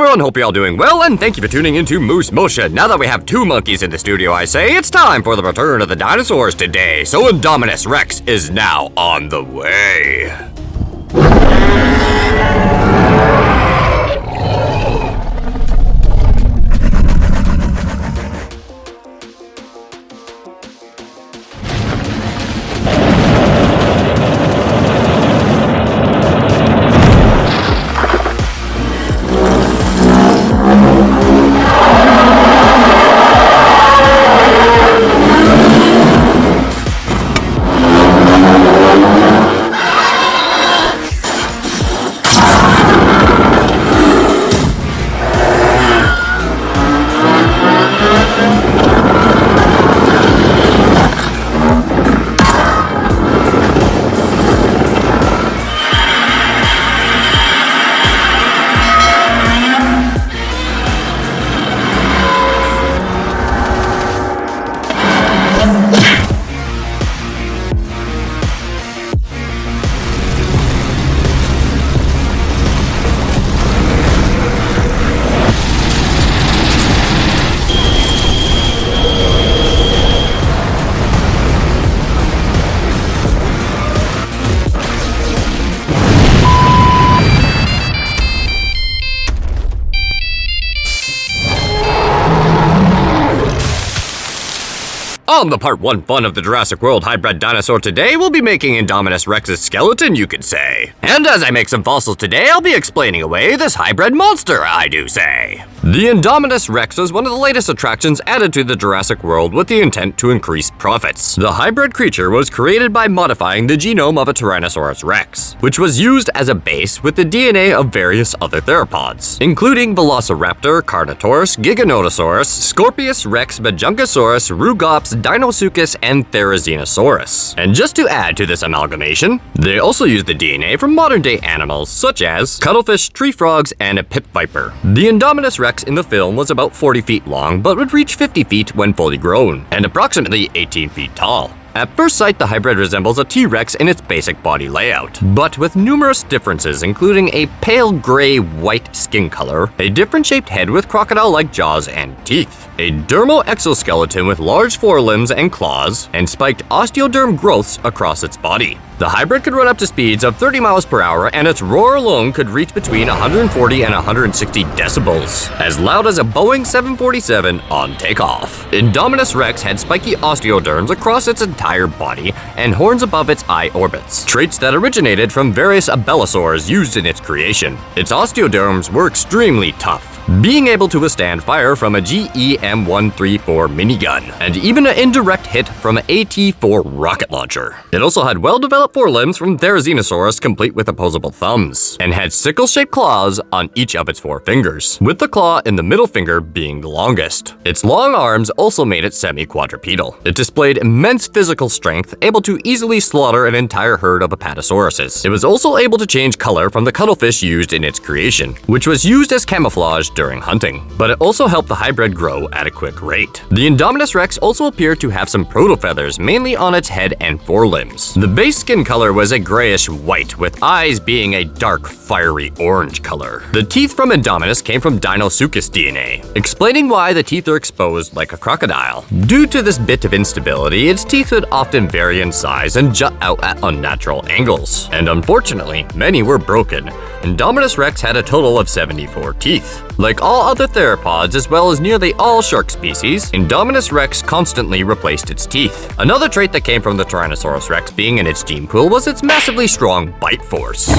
everyone, hope you're all doing well, and thank you for tuning into Moose Motion. Now that we have two monkeys in the studio, I say, it's time for the return of the dinosaurs today, so Indominus Rex is now on the way. On the part 1 fun of the Jurassic World hybrid dinosaur today, we'll be making Indominus Rex's skeleton, you could say. And as I make some fossils today, I'll be explaining away this hybrid monster, I do say. The Indominus Rex was one of the latest attractions added to the Jurassic World with the intent to increase profits. The hybrid creature was created by modifying the genome of a Tyrannosaurus Rex, which was used as a base with the DNA of various other theropods, including Velociraptor, Carnotaurus, Giganotosaurus, Scorpius Rex, Majungasaurus, Rugops, Dinosuchus, and Therizinosaurus. And just to add to this amalgamation, they also used the DNA from modern-day animals such as cuttlefish, tree frogs, and a pit viper. The Indominus Rex in the film was about 40 feet long, but would reach 50 feet when fully grown, and approximately 18 feet tall. At first sight, the hybrid resembles a T-Rex in its basic body layout, but with numerous differences including a pale gray-white skin color, a different shaped head with crocodile-like jaws and teeth, a dermal exoskeleton with large forelimbs and claws, and spiked osteoderm growths across its body. The hybrid could run up to speeds of 30 miles per hour, and its roar alone could reach between 140 and 160 decibels, as loud as a Boeing 747 on takeoff. Indominus Rex had spiky osteoderms across its entire body and horns above its eye orbits, traits that originated from various abelisaurs used in its creation. Its osteoderms were extremely tough, being able to withstand fire from a GEM-134 minigun, and even an indirect hit from an AT-4 rocket launcher. It also had well-developed forelimbs from Therizinosaurus complete with opposable thumbs, and had sickle-shaped claws on each of its 4 fingers, with the claw in the middle finger being the longest. Its long arms also made it semi-quadrupedal. It displayed immense physical strength, able to easily slaughter an entire herd of Apatosauruses. It was also able to change color from the cuttlefish used in its creation, which was used as camouflage during hunting, but it also helped the hybrid grow at a quick rate. The Indominus Rex also appeared to have some proto-feathers, mainly on its head and forelimbs. The base skin color was a grayish white, with eyes being a dark, fiery orange color. The teeth from Indominus came from Dinosuchus DNA, explaining why the teeth are exposed like a crocodile. Due to this bit of instability, its teeth would often vary in size and jut out at unnatural angles, and unfortunately, many were broken. Indominus Rex had a total of 74 teeth. Like all other theropods, as well as nearly all shark species, Indominus Rex constantly replaced its teeth. Another trait that came from the Tyrannosaurus Rex being in its gene pool was its massively strong bite force.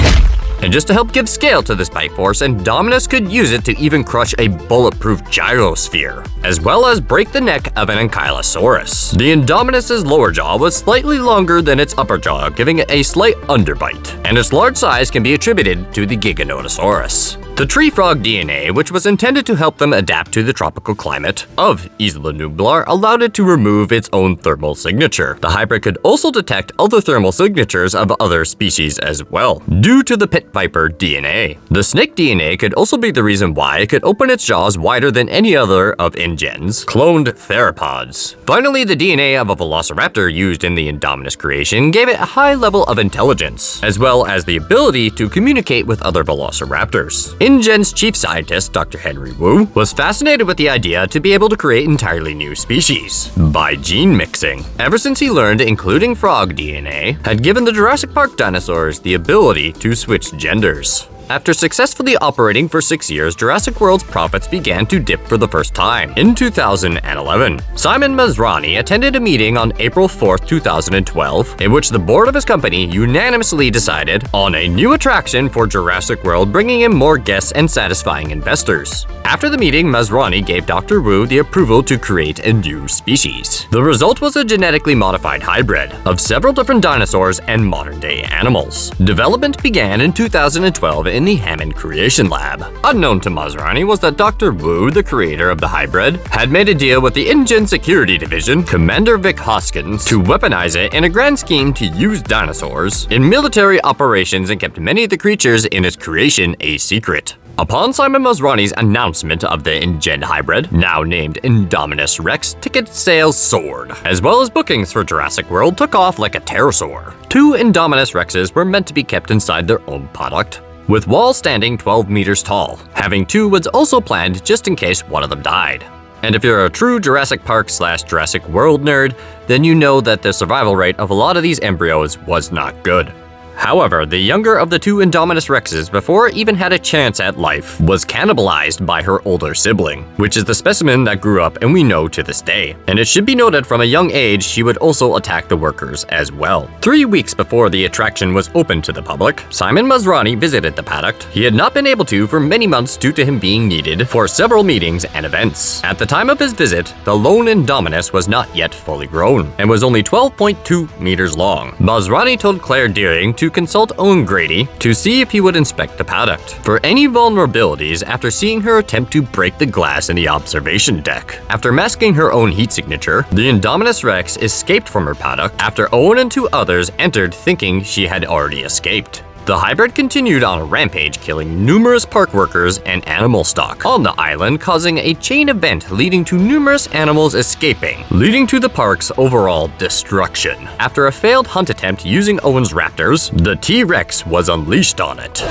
And just to help give scale to this bite force, Indominus could use it to even crush a bulletproof gyrosphere, as well as break the neck of an Ankylosaurus. The Indominus's lower jaw was slightly longer than its upper jaw, giving it a slight underbite, and its large size can be attributed to the Giganotosaurus. The tree frog DNA, which was intended to help them adapt to the tropical climate of Isla Nublar, allowed it to remove its own thermal signature. The hybrid could also detect other thermal signatures of other species as well, due to the pit viper DNA. The snake DNA could also be the reason why it could open its jaws wider than any other of InGen's cloned theropods. Finally, the DNA of a Velociraptor used in the Indominus creation gave it a high level of intelligence, as well as the ability to communicate with other Velociraptors. InGen's chief scientist, Dr. Henry Wu, was fascinated with the idea to be able to create entirely new species by gene mixing. Ever since he learned including frog DNA had given the Jurassic Park dinosaurs the ability to switch genders. After successfully operating for 6 years, Jurassic World's profits began to dip for the first time. In 2011, Simon Masrani attended a meeting on April 4, 2012, in which the board of his company unanimously decided on a new attraction for Jurassic World, bringing in more guests and satisfying investors. After the meeting, Masrani gave Dr. Wu the approval to create a new species. The result was a genetically modified hybrid of several different dinosaurs and modern-day animals. Development began in 2012 in the Hammond Creation Lab. Unknown to Masrani was that Dr. Wu, the creator of the hybrid, had made a deal with the InGen Security Division, Commander Vic Hoskins, to weaponize it in a grand scheme to use dinosaurs in military operations and kept many of the creatures in its creation a secret. Upon Simon Masrani's announcement of the InGen hybrid, now named Indominus Rex, ticket sales soared, as well as bookings for Jurassic World took off like a pterosaur. 2 Indominus Rexes were meant to be kept inside their own paddock, with walls standing 12 meters tall. Having 2 was also planned just in case one of them died. And if you're a true Jurassic Park/Jurassic World nerd, then you know that the survival rate of a lot of these embryos was not good. However, the younger of the 2 Indominus Rexes, before it even had a chance at life, was cannibalized by her older sibling, which is the specimen that grew up and we know to this day. And it should be noted from a young age, she would also attack the workers as well. 3 weeks before the attraction was open to the public, Simon Masrani visited the paddock. He had not been able to for many months due to him being needed for several meetings and events. At the time of his visit, the lone Indominus was not yet fully grown and was only 12.2 meters long. Masrani told Claire Deering to consult Owen Grady to see if he would inspect the paddock for any vulnerabilities after seeing her attempt to break the glass in the observation deck. After masking her own heat signature, the Indominus Rex escaped from her paddock after Owen and 2 others entered thinking she had already escaped. The hybrid continued on a rampage, killing numerous park workers and animal stock on the island, causing a chain event leading to numerous animals escaping, leading to the park's overall destruction. After a failed hunt attempt using Owen's raptors, the T.Rex was unleashed on it.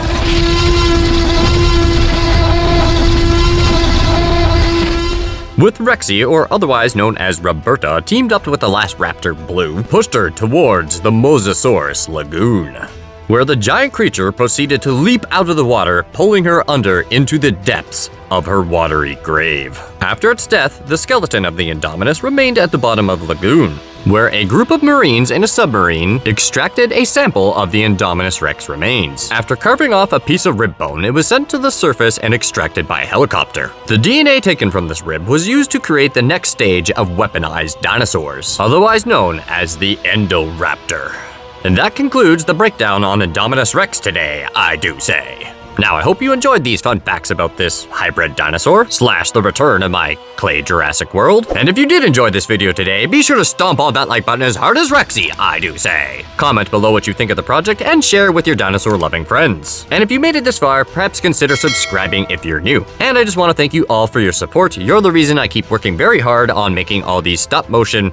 With Rexy, or otherwise known as Roberta, teamed up with the last raptor, Blue, pushed her towards the Mosasaurus Lagoon, where the giant creature proceeded to leap out of the water, pulling her under into the depths of her watery grave. After its death, the skeleton of the Indominus remained at the bottom of the lagoon, where a group of Marines in a submarine extracted a sample of the Indominus Rex remains. After carving off a piece of rib bone, it was sent to the surface and extracted by helicopter. The DNA taken from this rib was used to create the next stage of weaponized dinosaurs, otherwise known as the Endoraptor. And that concludes the breakdown on Indominus Rex today, I do say. Now, I hope you enjoyed these fun facts about this hybrid dinosaur / the return of my clay Jurassic World. And if you did enjoy this video today, be sure to stomp on that like button as hard as Rexy, I do say. Comment below what you think of the project and share with your dinosaur-loving friends. And if you made it this far, perhaps consider subscribing if you're new. And I just want to thank you all for your support. You're the reason I keep working very hard on making all these stop-motion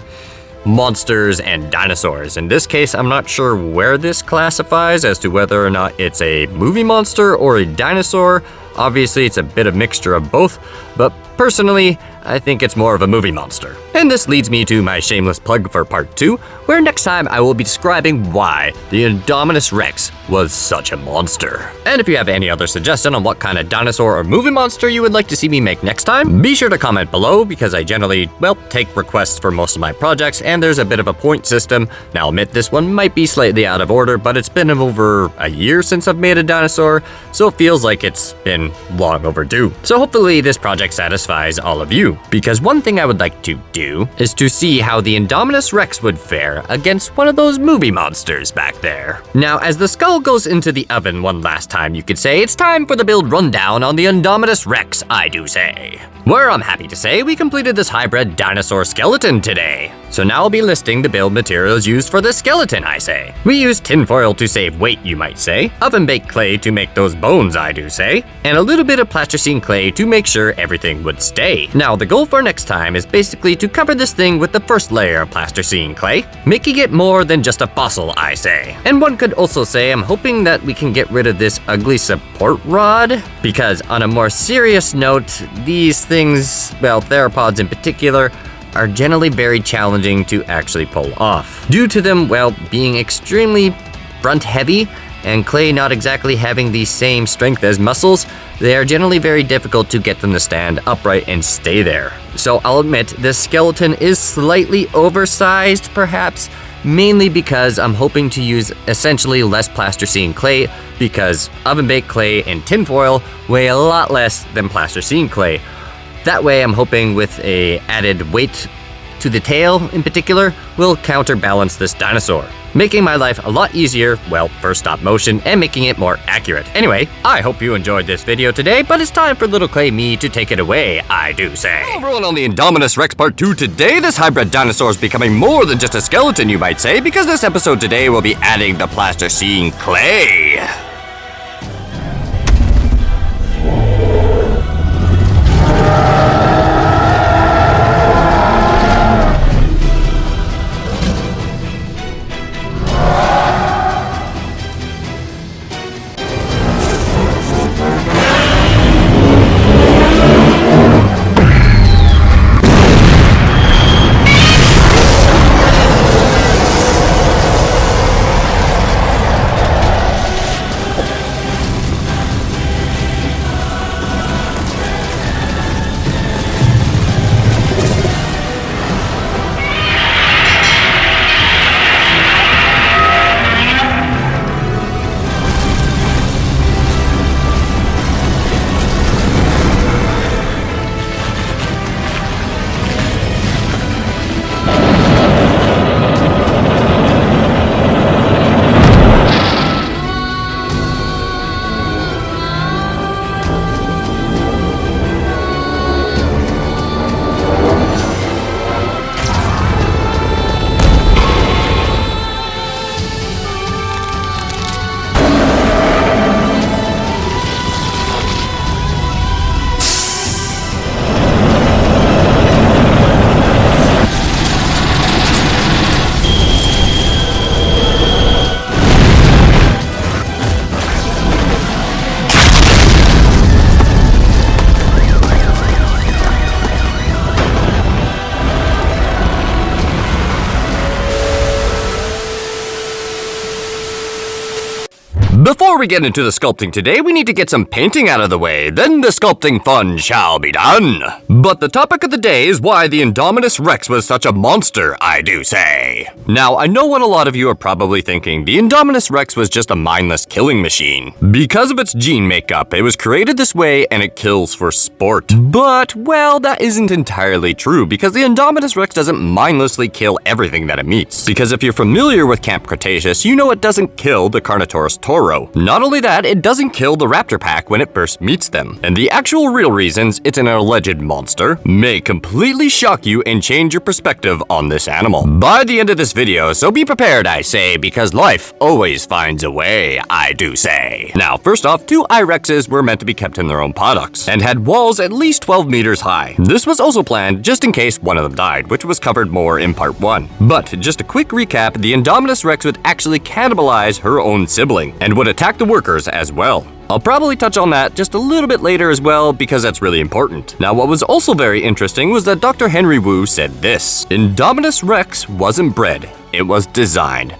monsters and dinosaurs. In this case, I'm not sure where this classifies as to whether or not it's a movie monster or a dinosaur. Obviously, it's a bit of mixture of both, but personally, I think it's more of a movie monster. And this leads me to my shameless plug for part 2, where next time I will be describing why the Indominus Rex was such a monster. And if you have any other suggestion on what kind of dinosaur or movie monster you would like to see me make next time, be sure to comment below, because I generally, take requests for most of my projects, and there's a bit of a point system. Now, I'll admit this one might be slightly out of order, but it's been over a year since I've made a dinosaur, so it feels like it's been long overdue. So hopefully this project satisfies all of you, because one thing I would like to do is to see how the Indominus Rex would fare against one of those movie monsters back there. Now, as the skull goes into the oven one last time, you could say it's time for the build rundown on the Indominus Rex, I do say. Where I'm happy to say we completed this hybrid dinosaur skeleton today. So now I'll be listing the build materials used for the skeleton, I say. We used tinfoil to save weight, you might say, oven-baked clay to make those bones, I do say, and a little bit of plasticine clay to make sure everything would stay. Now, the goal for next time is basically to cover this thing with the first layer of plasticine clay, making it more than just a fossil, I say. And one could also say I'm hoping that we can get rid of this ugly support rod, because on a more serious note, these things, well, theropods in particular, are generally very challenging to actually pull off. Due to them, well, being extremely front heavy and clay not exactly having the same strength as muscles, they are generally very difficult to get them to stand upright and stay there. So I'll admit, this skeleton is slightly oversized perhaps, mainly because I'm hoping to use essentially less plasticine clay, because oven-baked clay and tinfoil weigh a lot less than plasticine clay. That way, I'm hoping with a added weight to the tail in particular will counterbalance this dinosaur, making my life a lot easier, well, for stop motion and making it more accurate. Anyway, I hope you enjoyed this video today, but it's time for little clay me to take it away, I do say. Hello everyone, on the Indominus Rex Part 2 today, this hybrid dinosaur is becoming more than just a skeleton, you might say, because this episode today will be adding the plasticine clay. Before we get into the sculpting today, we need to get some painting out of the way, then the sculpting fun shall be done. But the topic of the day is why the Indominus Rex was such a monster, I do say. Now, I know what a lot of you are probably thinking, the Indominus Rex was just a mindless killing machine. Because of its gene makeup, it was created this way and it kills for sport. But, well, that isn't entirely true, because the Indominus Rex doesn't mindlessly kill everything that it meets. Because if you're familiar with Camp Cretaceous, you know it doesn't kill the Carnotaurus tauro. Not only that, it doesn't kill the raptor pack when it first meets them. And the actual real reasons it's an alleged monster may completely shock you and change your perspective on this animal by the end of this video, so be prepared, I say, because life always finds a way, I do say. Now, first off, two I-Rexes were meant to be kept in their own paddocks and had walls at least 12 meters high. This was also planned just in case one of them died, which was covered more in part 1. But just a quick recap, the Indominus Rex would actually cannibalize her own sibling and would attack the workers as well. I'll probably touch on that just a little bit later as well, because that's really important. Now, what was also very interesting was that Dr. Henry Wu said this: Indominus Rex wasn't bred, it was designed.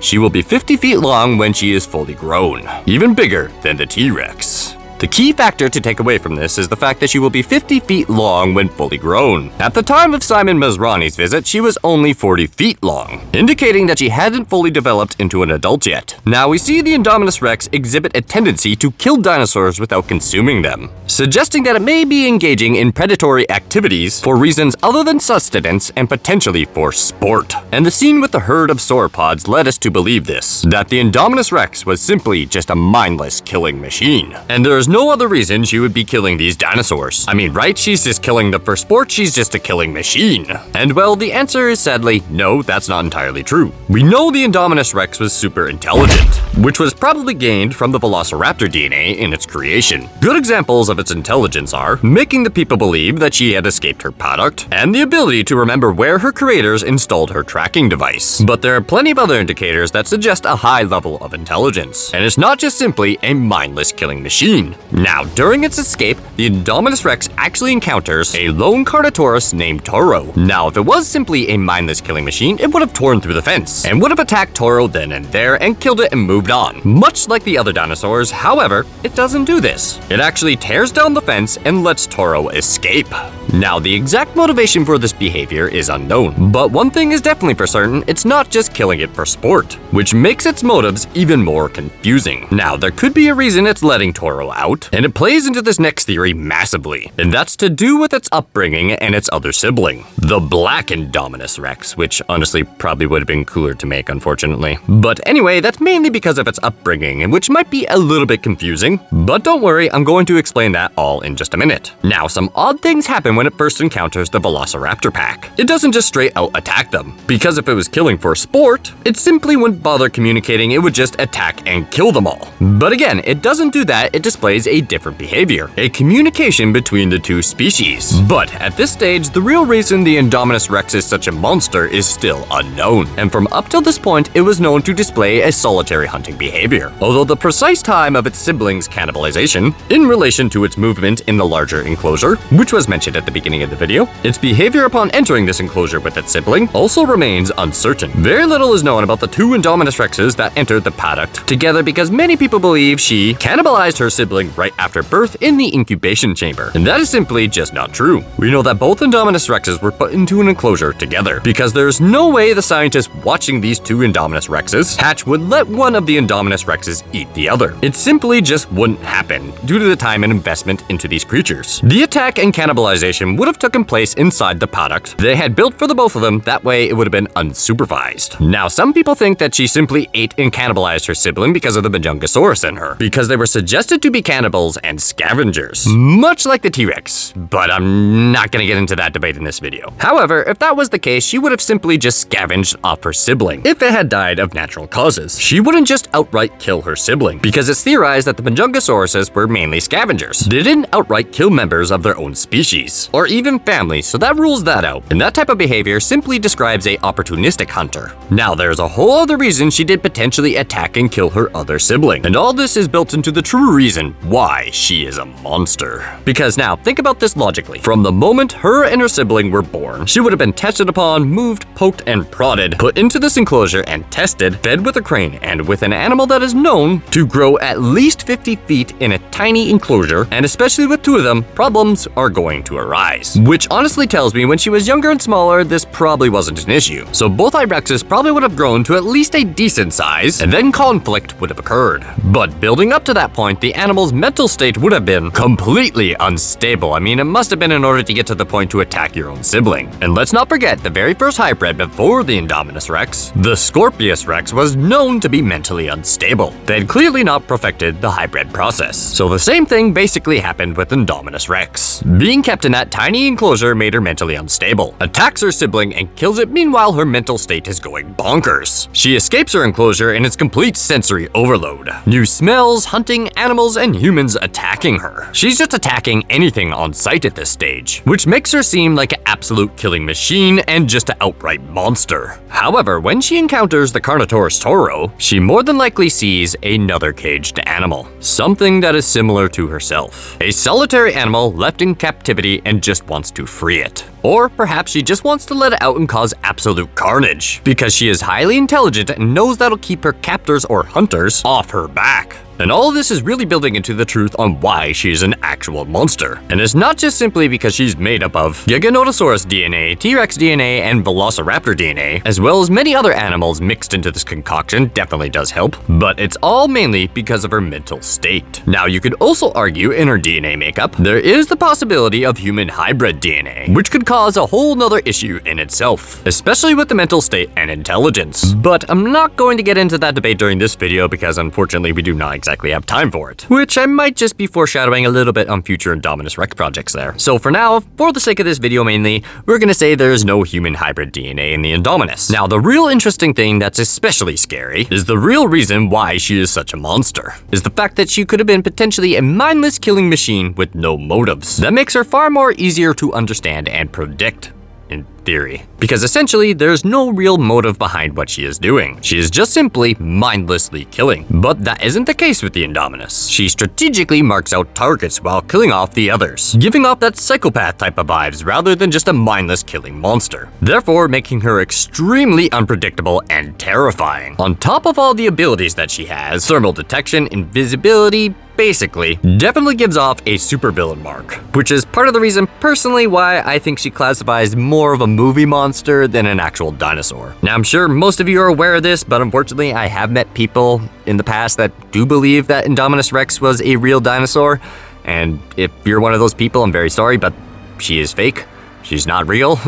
She will be 50 feet long when she is fully grown, even bigger than the T-Rex. The key factor to take away from this is the fact that she will be 50 feet long when fully grown. At the time of Simon Masrani's visit, she was only 40 feet long, indicating that she hadn't fully developed into an adult yet. Now, we see the Indominus Rex exhibit a tendency to kill dinosaurs without consuming them, suggesting that it may be engaging in predatory activities for reasons other than sustenance and potentially for sport. And the scene with the herd of sauropods led us to believe this, that the Indominus Rex was simply just a mindless killing machine. And there is no other reason she would be killing these dinosaurs. I mean, right? She's just killing them for sport, she's just a killing machine. And well, the answer is sadly, no, that's not entirely true. We know the Indominus Rex was super intelligent, which was probably gained from the Velociraptor DNA in its creation. Good examples of its intelligence are making the people believe that she had escaped her paddock, and the ability to remember where her creators installed her tracking device. But there are plenty of other indicators that suggest a high level of intelligence, and it's not just simply a mindless killing machine. Now, during its escape, the Indominus Rex actually encounters a lone Carnotaurus named Toro. Now, if it was simply a mindless killing machine, it would have torn through the fence, and would have attacked Toro then and there and killed it and moved on. Much like the other dinosaurs, however, it doesn't do this. It actually tears down the fence and lets Toro escape. Now, the exact motivation for this behavior is unknown, but one thing is definitely for certain, it's not just killing it for sport, which makes its motives even more confusing. Now, there could be a reason it's letting Toro out, and it plays into this next theory massively, and that's to do with its upbringing and its other sibling, the Black Indominus Rex, which honestly probably would have been cooler to make, unfortunately. But anyway, that's mainly because of its upbringing, which might be a little bit confusing, but don't worry, I'm going to explain that all in just a minute. Now, some odd things happen when it first encounters the Velociraptor pack. It doesn't just straight out attack them, because if it was killing for sport, it simply wouldn't bother communicating, it would just attack and kill them all. But again, it doesn't do that, it displays a different behavior, a communication between the two species. But at this stage, the real reason the Indominus Rex is such a monster is still unknown, and from up till this point, it was known to display a solitary hunting behavior, although the precise time of its siblings' cannibalization, in relation to its movement in the larger enclosure, which was mentioned at the beginning of the video, its behavior upon entering this enclosure with its sibling also remains uncertain. Very little is known about the two Indominus Rexes that entered the paddock together because many people believe she cannibalized her sibling right after birth in the incubation chamber, and that is simply just not true. We know that both Indominus Rexes were put into an enclosure together because there's no way the scientists watching these two Indominus Rexes hatch would let one of the Indominus Rexes eat the other. It simply just wouldn't happen due to the time and investment into these creatures. The attack and cannibalization would have taken place inside the paddock they had built for the both of them, that way it would have been unsupervised. Now, some people think that she simply ate and cannibalized her sibling because of the Majungasaurus in her, because they were suggested to be cannibals and scavengers, much like the T-Rex, but I'm not gonna get into that debate in this video. However, if that was the case, she would have simply just scavenged off her sibling. If it had died of natural causes, she wouldn't just outright kill her sibling, because it's theorized that the Majungasauruses were mainly scavengers. They didn't outright kill members of their own species, or even families, so that rules that out, and that type of behavior simply describes a opportunistic hunter. Now, there's a whole other reason she did potentially attack and kill her other sibling, and all this is built into the true reason why she is a monster. Because now, think about this logically. From the moment her and her sibling were born, she would have been tested upon, moved, poked, and prodded, put into this enclosure and tested, fed with a crane, and with an animal that is known to grow at least 50 feet in a tiny enclosure, and especially with two of them, problems are going to arise. Which honestly tells me when she was younger and smaller, this probably wasn't an issue. So both Irexes probably would have grown to at least a decent size, and then conflict would have occurred. But building up to that point, the animal's mental state would have been completely unstable. I mean, it must have been in order to get to the point to attack your own sibling. And let's not forget, the very first hybrid before the Indominus Rex, the Scorpius Rex, was known to be mentally unstable. They had clearly not perfected the hybrid process. So the same thing basically happened with Indominus Rex. Being kept in that tiny enclosure made her mentally unstable, attacks her sibling and kills it, meanwhile her mental state is going bonkers. She escapes her enclosure and it's complete sensory overload. New smells, hunting, animals, and humans attacking her. She's just attacking anything on sight at this stage, which makes her seem like an absolute killing machine and just an outright monster. However, when she encounters the Carnotaurus Toro, she more than likely sees another caged animal, something that is similar to herself. A solitary animal left in captivity and just wants to free it. Or perhaps she just wants to let it out and cause absolute carnage, because she is highly intelligent and knows that'll keep her captors or hunters off her back. And all of this is really building into the truth on why she's an actual monster. And it's not just simply because she's made up of Giganotosaurus DNA, T-Rex DNA, and Velociraptor DNA, as well as many other animals mixed into this concoction definitely does help, but it's all mainly because of her mental state. Now, you could also argue in her DNA makeup, there is the possibility of human hybrid DNA, which could cause a whole nother issue in itself, especially with the mental state and intelligence. But I'm not going to get into that debate during this video because unfortunately we do not exactly exactly have time for it, which I might just be foreshadowing a little bit on future Indominus Rex projects there. So for now, for the sake of this video mainly, we're gonna say there's no human hybrid DNA in the Indominus. Now, the real interesting thing that's especially scary is the real reason why she is such a monster, is the fact that she could have been potentially a mindless killing machine with no motives. That makes her far more easier to understand and predict, in theory, because essentially there's no real motive behind what she is doing. She is just simply mindlessly killing. But that isn't the case with the Indominus. She strategically marks out targets while killing off the others, giving off that psychopath type of vibes rather than just a mindless killing monster, therefore making her extremely unpredictable and terrifying. On top of all the abilities that she has, thermal detection, invisibility, basically, definitely gives off a supervillain mark, which is part of the reason personally why I think she classifies more of a movie monster than an actual dinosaur. Now, I'm sure most of you are aware of this, but unfortunately I have met people in the past that do believe that Indominus Rex was a real dinosaur, and if you're one of those people, I'm very sorry, but she is fake. She's not real.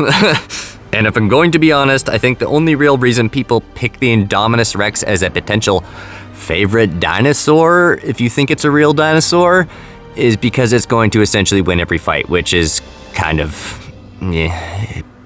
And if I'm going to be honest, I think the only real reason people pick the Indominus Rex as a potential favorite dinosaur, if you think it's a real dinosaur, is because it's going to essentially win every fight, which is kind of,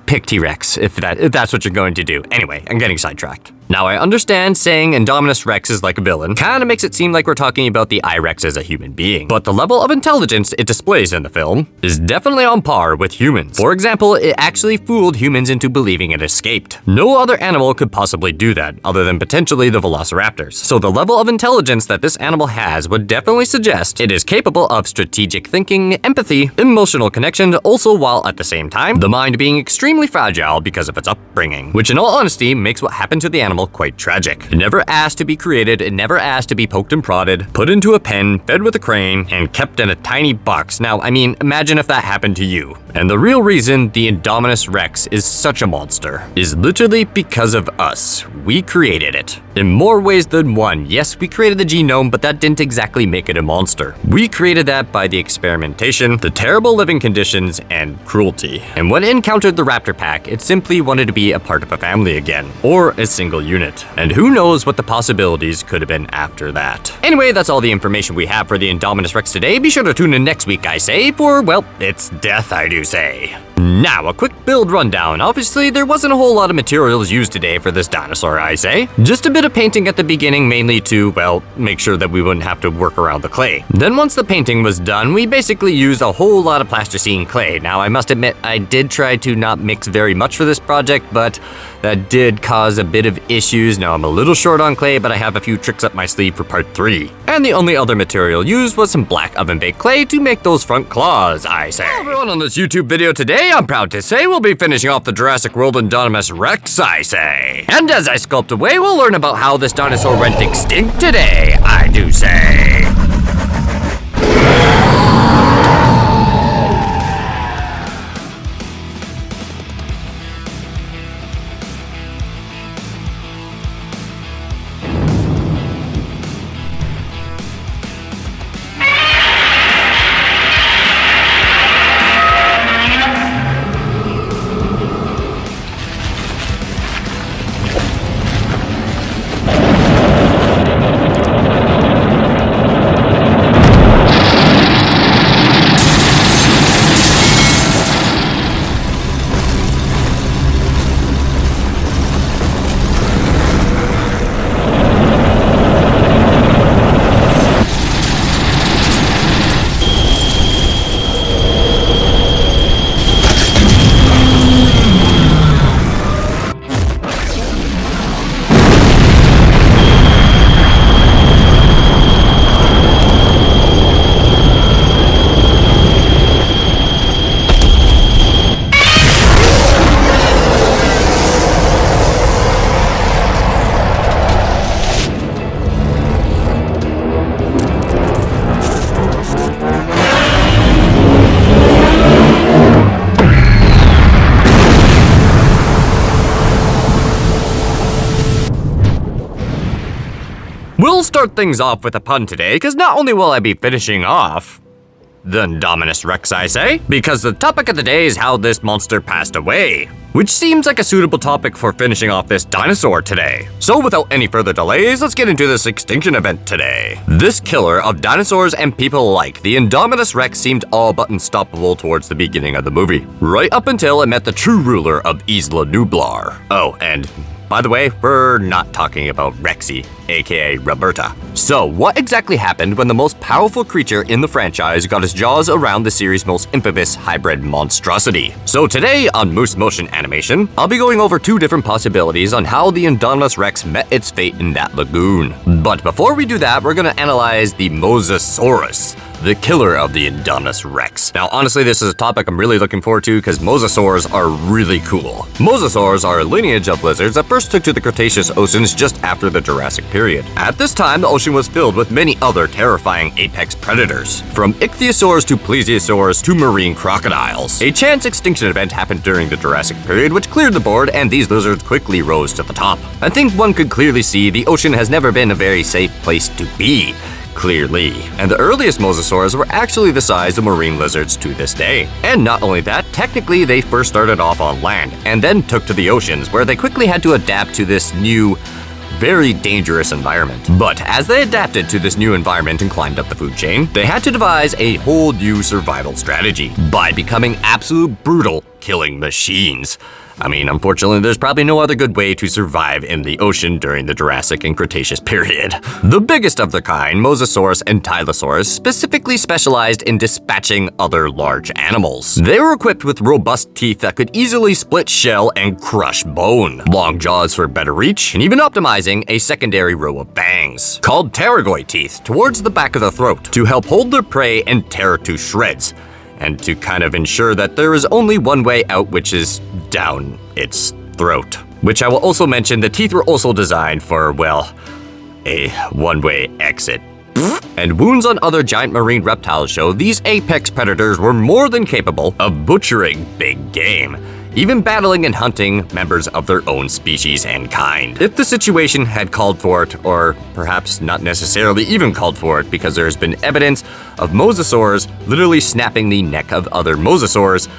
pick T.Rex if that's what you're going to do. Anyway, I'm getting sidetracked. Now, I understand saying Indominus Rex is like a villain kind of makes it seem like we're talking about the I-Rex as a human being, but the level of intelligence it displays in the film is definitely on par with humans. For example, it actually fooled humans into believing it escaped. No other animal could possibly do that, other than potentially the velociraptors. So the level of intelligence that this animal has would definitely suggest it is capable of strategic thinking, empathy, emotional connection, also while at the same time, the mind being extremely fragile because of its upbringing, which in all honesty makes what happened to the animal quite tragic. It never asked to be created, it never asked to be poked and prodded, put into a pen, fed with a crane, and kept in a tiny box. Now, I mean, imagine if that happened to you. And the real reason the Indominus Rex is such a monster is literally because of us. We created it. In more ways than one. Yes, we created the genome, but that didn't exactly make it a monster. We created that by the experimentation, the terrible living conditions, and cruelty. And when it encountered the raptor pack, it simply wanted to be a part of a family again, or a single unit. And who knows what the possibilities could have been after that. Anyway, that's all the information we have for the Indominus Rex today. Be sure to tune in next week, I say, for, well, it's death, I do say. Now, a quick build rundown. Obviously, there wasn't a whole lot of materials used today for this dinosaur, I say. Just a bit of painting at the beginning, mainly to, well, make sure that we wouldn't have to work around the clay. Then once the painting was done, we basically used a whole lot of plasticine clay. Now, I must admit, I did try to not mix very much for this project, but that did cause a bit of issues. Now, I'm a little short on clay, but I have a few tricks up my sleeve for part 3. And the only other material used was some black oven-baked clay to make those front claws, I say. Hello everyone, on this YouTube video today, I'm proud to say we'll be finishing off the Jurassic World Indominus Rex, I say. And as I sculpt away, we'll learn about how this dinosaur went extinct today, I do say. We'll start things off with a pun today, because not only will I be finishing off the Indominus Rex, I say, because the topic of the day is how this monster passed away, which seems like a suitable topic for finishing off this dinosaur today. So without any further delays, let's get into this extinction event today. This killer of dinosaurs and people alike, the Indominus Rex seemed all but unstoppable towards the beginning of the movie, right up until it met the true ruler of Isla Nublar. Oh, and by the way, we're not talking about Rexy, aka Roberta. So, what exactly happened when the most powerful creature in the franchise got his jaws around the series' most infamous hybrid monstrosity? So today on Moose Motion Animation, I'll be going over two different possibilities on how the Indominus Rex met its fate in that lagoon. But before we do that, we're gonna analyze the Mosasaurus, the killer of the Indominus Rex. Now, honestly, this is a topic I'm really looking forward to because mosasaurs are really cool. Mosasaurs are a lineage of lizards that first took to the Cretaceous oceans just after the Jurassic period. At this time, the ocean was filled with many other terrifying apex predators, from ichthyosaurs to plesiosaurs to marine crocodiles. A chance extinction event happened during the Jurassic period which cleared the board, and these lizards quickly rose to the top. I think one could clearly see the ocean has never been a very safe place to be. Clearly. And the earliest mosasaurs were actually the size of marine lizards to this day. And not only that, technically they first started off on land and then took to the oceans, where they quickly had to adapt to this new, very dangerous environment. But as they adapted to this new environment and climbed up the food chain, they had to devise a whole new survival strategy by becoming absolute brutal killing machines. I mean, unfortunately, there's probably no other good way to survive in the ocean during the Jurassic and Cretaceous period. The biggest of their kind, Mosasaurus and Tylosaurus, specifically specialized in dispatching other large animals. They were equipped with robust teeth that could easily split shell and crush bone, long jaws for better reach, and even optimizing a secondary row of fangs, called pterygoid teeth, towards the back of the throat to help hold their prey and tear it to shreds, and to kind of ensure that there is only one way out, which is down its throat. Which I will also mention, the teeth were also designed for, well, a one-way exit. And wounds on other giant marine reptiles show these apex predators were more than capable of butchering big game, even battling and hunting members of their own species and kind, if the situation had called for it, or perhaps not necessarily even called for it, because there has been evidence of mosasaurs literally snapping the neck of other mosasaurs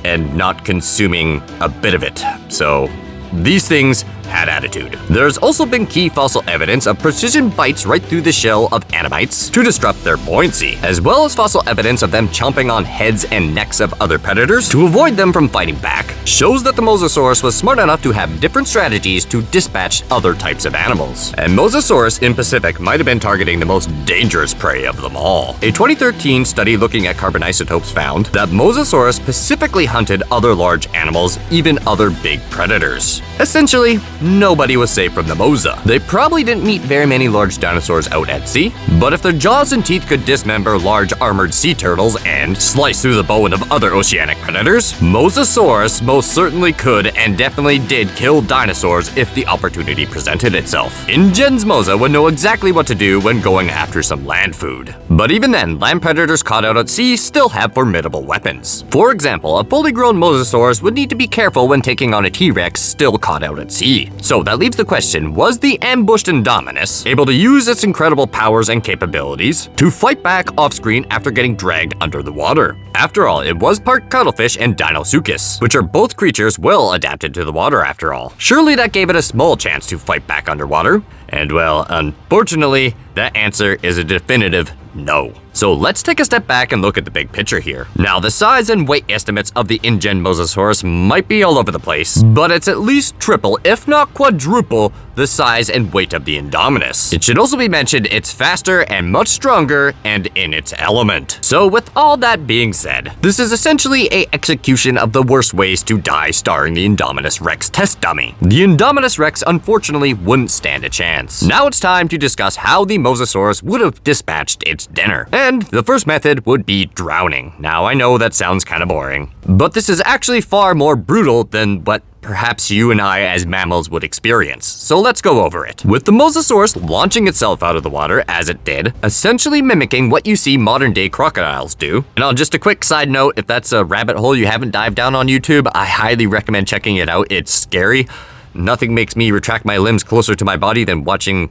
and not consuming a bit of it. So these things had attitude. There's also been key fossil evidence of precision bites right through the shell of animates to disrupt their buoyancy, as well as fossil evidence of them chomping on heads and necks of other predators to avoid them from fighting back. Shows that the Mosasaurus was smart enough to have different strategies to dispatch other types of animals. And Mosasaurus in Pacific might have been targeting the most dangerous prey of them all. A 2013 study looking at carbon isotopes found that Mosasaurus specifically hunted other large animals, even other big predators. Essentially, nobody was safe from the Mosa. They probably didn't meet very many large dinosaurs out at sea, but if their jaws and teeth could dismember large armored sea turtles and slice through the bone of other oceanic predators, Mosasaurus most certainly could and definitely did kill dinosaurs if the opportunity presented itself. InGen's Mosa would know exactly what to do when going after some land food. But even then, land predators caught out at sea still have formidable weapons. For example, a fully grown Mosasaurus would need to be careful when taking on a T.Rex still caught out at sea. So that leaves the question, was the ambushed Indominus able to use its incredible powers and capabilities to fight back off-screen after getting dragged under the water? After all, it was part cuttlefish and Deinosuchus, which are both creatures well adapted to the water after all. Surely that gave it a small chance to fight back underwater? And well, unfortunately, that answer is a definitive no. So let's take a step back and look at the big picture here. Now, the size and weight estimates of the InGen Mosasaurus might be all over the place, but it's at least triple, if not quadruple, the size and weight of the Indominus. It should also be mentioned it's faster and much stronger and in its element. So with all that being said, this is essentially an execution of the worst ways to die starring the Indominus Rex test dummy. The Indominus Rex unfortunately wouldn't stand a chance. Now it's time to discuss how the Mosasaurus would have dispatched its dinner. And the first method would be drowning. Now I know that sounds kind of boring, but this is actually far more brutal than what perhaps you and I as mammals would experience. So let's go over it. With the Mosasaurus launching itself out of the water as it did, essentially mimicking what you see modern day crocodiles do. And on just a quick side note, if that's a rabbit hole you haven't dived down on YouTube, I highly recommend checking it out. It's scary. Nothing makes me retract my limbs closer to my body than watching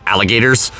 alligators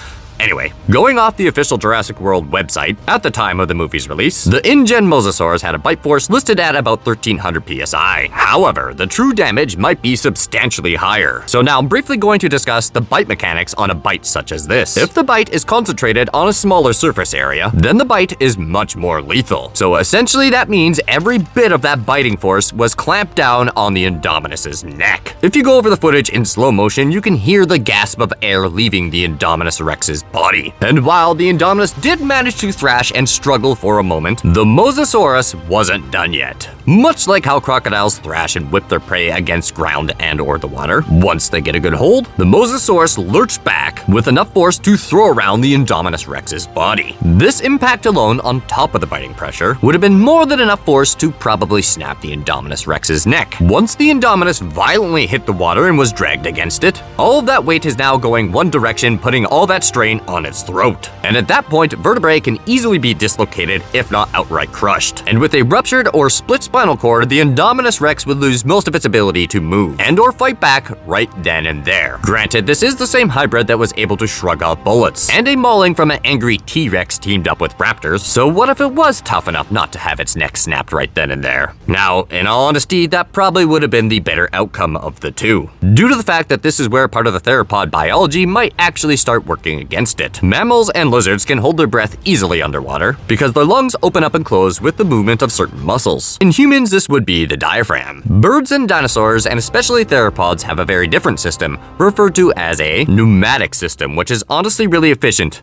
Anyway, going off the official Jurassic World website, at the time of the movie's release, the InGen Mosasaurus had a bite force listed at about 1300 psi. However, the true damage might be substantially higher. So now I'm briefly going to discuss the bite mechanics on a bite such as this. If the bite is concentrated on a smaller surface area, then the bite is much more lethal. So essentially that means every bit of that biting force was clamped down on the Indominus's neck. If you go over the footage in slow motion, you can hear the gasp of air leaving the Indominus Rex's body. And while the Indominus did manage to thrash and struggle for a moment, the Mosasaurus wasn't done yet. Much like how crocodiles thrash and whip their prey against ground and/or the water, once they get a good hold, the Mosasaurus lurched back with enough force to throw around the Indominus Rex's body. This impact alone, on top of the biting pressure, would have been more than enough force to probably snap the Indominus Rex's neck. Once the Indominus violently hit the water and was dragged against it, all of that weight is now going one direction, putting all that strain on its throat. And at that point, vertebrae can easily be dislocated, if not outright crushed. And with a ruptured or split spinal cord, the Indominus Rex would lose most of its ability to move and/or fight back right then and there. Granted, this is the same hybrid that was able to shrug off bullets, and a mauling from an angry T-Rex teamed up with raptors, so what if it was tough enough not to have its neck snapped right then and there? Now, in all honesty, that probably would have been the better outcome of the two, due to the fact that this is where part of the theropod biology might actually start working against it. Mammals and lizards can hold their breath easily underwater because their lungs open up and close with the movement of certain muscles. In humans, this would be the diaphragm. Birds and dinosaurs, and especially theropods, have a very different system, referred to as a pneumatic system, which is honestly really efficient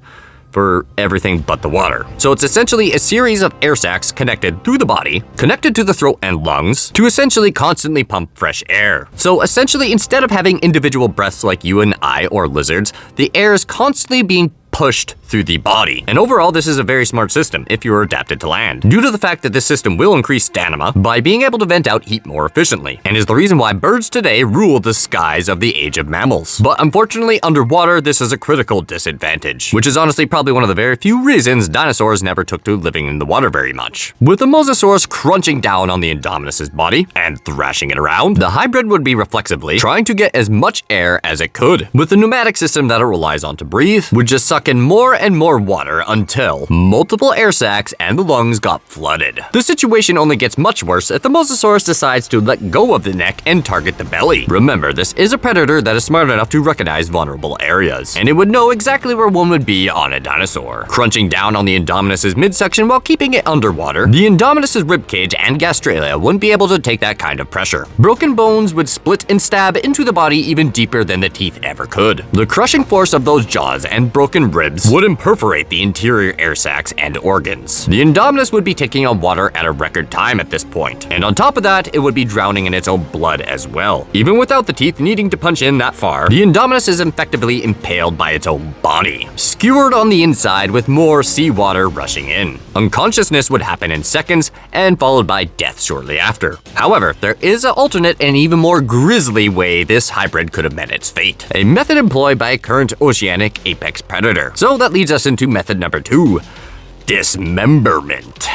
for everything but the water. So it's essentially a series of air sacs connected through the body, connected to the throat and lungs, to essentially constantly pump fresh air. So essentially, instead of having individual breaths like you and I or lizards, the air is constantly being pushed through the body. And overall, this is a very smart system if you are adapted to land, due to the fact that this system will increase stamina by being able to vent out heat more efficiently, and is the reason why birds today rule the skies of the age of mammals. But unfortunately, underwater, this is a critical disadvantage, which is honestly probably one of the very few reasons dinosaurs never took to living in the water very much. With the Mosasaurus crunching down on the Indominus's body and thrashing it around, the hybrid would be reflexively trying to get as much air as it could. With the pneumatic system that it relies on to breathe, would just suck in more and more water until multiple air sacs and the lungs got flooded. The situation only gets much worse if the Mosasaurus decides to let go of the neck and target the belly. Remember, this is a predator that is smart enough to recognize vulnerable areas, and it would know exactly where one would be on a dinosaur. Crunching down on the Indominus's midsection while keeping it underwater, the Indominus's ribcage and gastralia wouldn't be able to take that kind of pressure. Broken bones would split and stab into the body even deeper than the teeth ever could. The crushing force of those jaws and broken ribs would imperforate the interior air sacs and organs. The Indominus would be taking on water at a record time at this point, and on top of that, it would be drowning in its own blood as well. Even without the teeth needing to punch in that far, the Indominus is effectively impaled by its own body, skewered on the inside with more seawater rushing in. Unconsciousness would happen in seconds, and followed by death shortly after. However, there is an alternate and even more grisly way this hybrid could have met its fate, a method employed by a current oceanic apex predator. So that leads us into method number 2, dismemberment.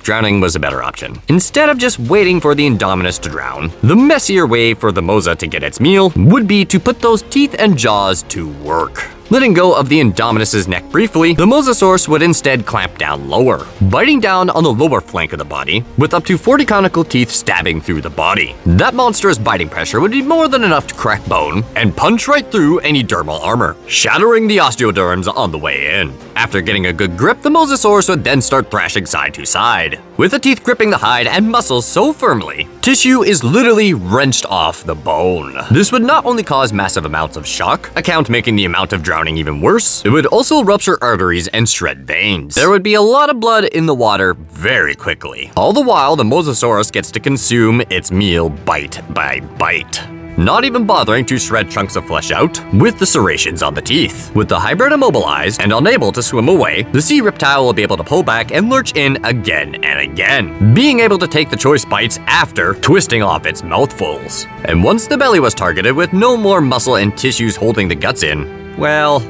Drowning was a better option. Instead of just waiting for the Indominus to drown, the messier way for the Mosa to get its meal would be to put those teeth and jaws to work. Letting go of the Indominus's neck briefly, the Mosasaurus would instead clamp down lower, biting down on the lower flank of the body, with up to 40 conical teeth stabbing through the body. That monstrous biting pressure would be more than enough to crack bone and punch right through any dermal armor, shattering the osteoderms on the way in. After getting a good grip, the Mosasaurus would then start thrashing side to side, with the teeth gripping the hide and muscles so firmly, tissue is literally wrenched off the bone. This would not only cause massive amounts of shock, making the amount of drowning even worse, it would also rupture arteries and shred veins. There would be a lot of blood in the water very quickly. All the while, the Mosasaurus gets to consume its meal bite by bite, not even bothering to shred chunks of flesh out with the serrations on the teeth. With the hybrid immobilized and unable to swim away, the sea reptile will be able to pull back and lurch in again and again, being able to take the choice bites after twisting off its mouthfuls. And once the belly was targeted with no more muscle and tissues holding the guts in, well,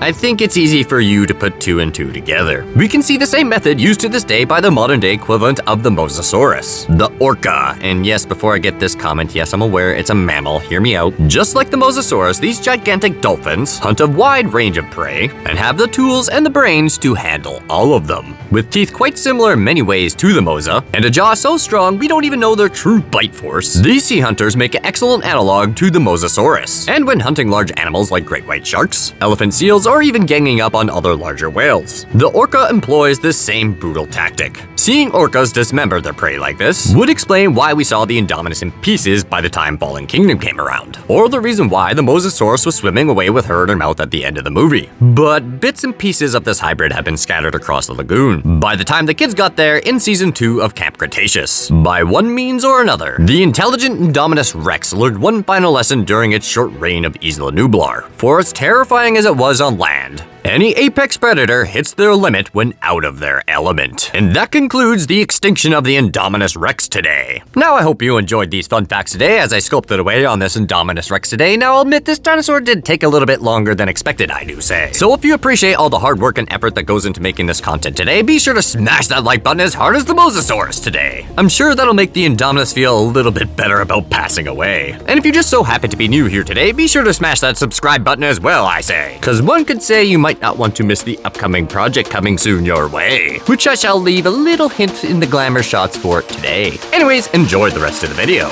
I think it's easy for you to put 2 and 2 together. We can see the same method used to this day by the modern day equivalent of the Mosasaurus, the orca. And yes, before I get this comment, yes, I'm aware it's a mammal, hear me out. Just like the Mosasaurus, these gigantic dolphins hunt a wide range of prey and have the tools and the brains to handle all of them. With teeth quite similar in many ways to the Mosa, and a jaw so strong we don't even know their true bite force, these sea hunters make an excellent analog to the Mosasaurus. And when hunting large animals like great white sharks, elephant seals, or even ganging up on other larger whales, the orca employs this same brutal tactic. Seeing orcas dismember their prey like this would explain why we saw the Indominus in pieces by the time Fallen Kingdom came around, or the reason why the Mosasaurus was swimming away with her in her mouth at the end of the movie. But bits and pieces of this hybrid have been scattered across the lagoon by the time the kids got there in season 2 of Camp Cretaceous. By one means or another, the intelligent Indominus Rex learned one final lesson during its short reign of Isla Nublar. For as terrifying as it was on land, any apex predator hits their limit when out of their element. And that concludes the extinction of the Indominus Rex today. Now I hope you enjoyed these fun facts today as I sculpted away on this Indominus Rex today. Now I'll admit this dinosaur did take a little bit longer than expected, I do say. So if you appreciate all the hard work and effort that goes into making this content today, be sure to smash that like button as hard as the Mosasaurus today. I'm sure that'll make the Indominus feel a little bit better about passing away. And if you just so happen to be new here today, be sure to smash that subscribe button as well, I say. Cause one could say you might not want to miss the upcoming project coming soon your way, which I shall leave a little hint in the glamour shots for today. Anyways, enjoy the rest of the video.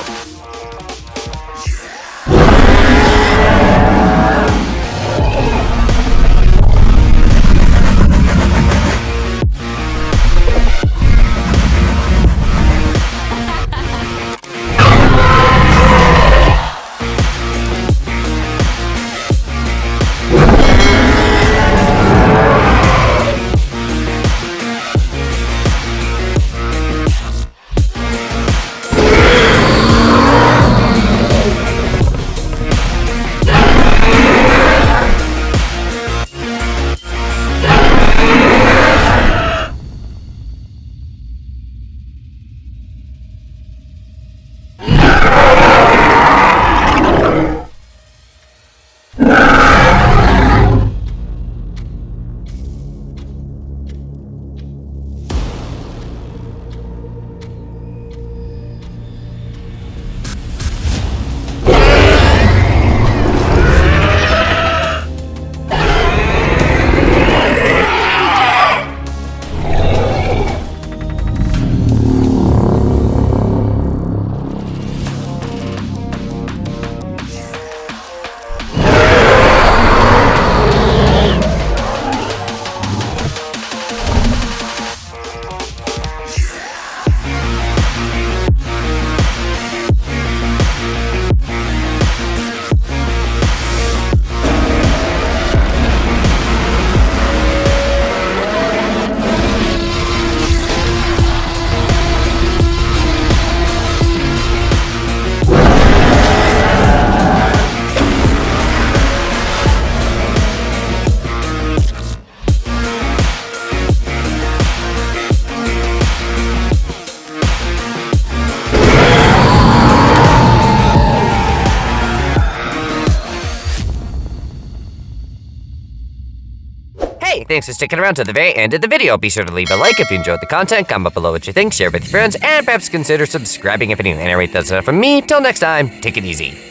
Hey, thanks for sticking around to the very end of the video. Be sure to leave a like if you enjoyed the content, comment below what you think, share with your friends, and perhaps consider subscribing if you're new. Anyway, that's enough from me. Till next time, take it easy.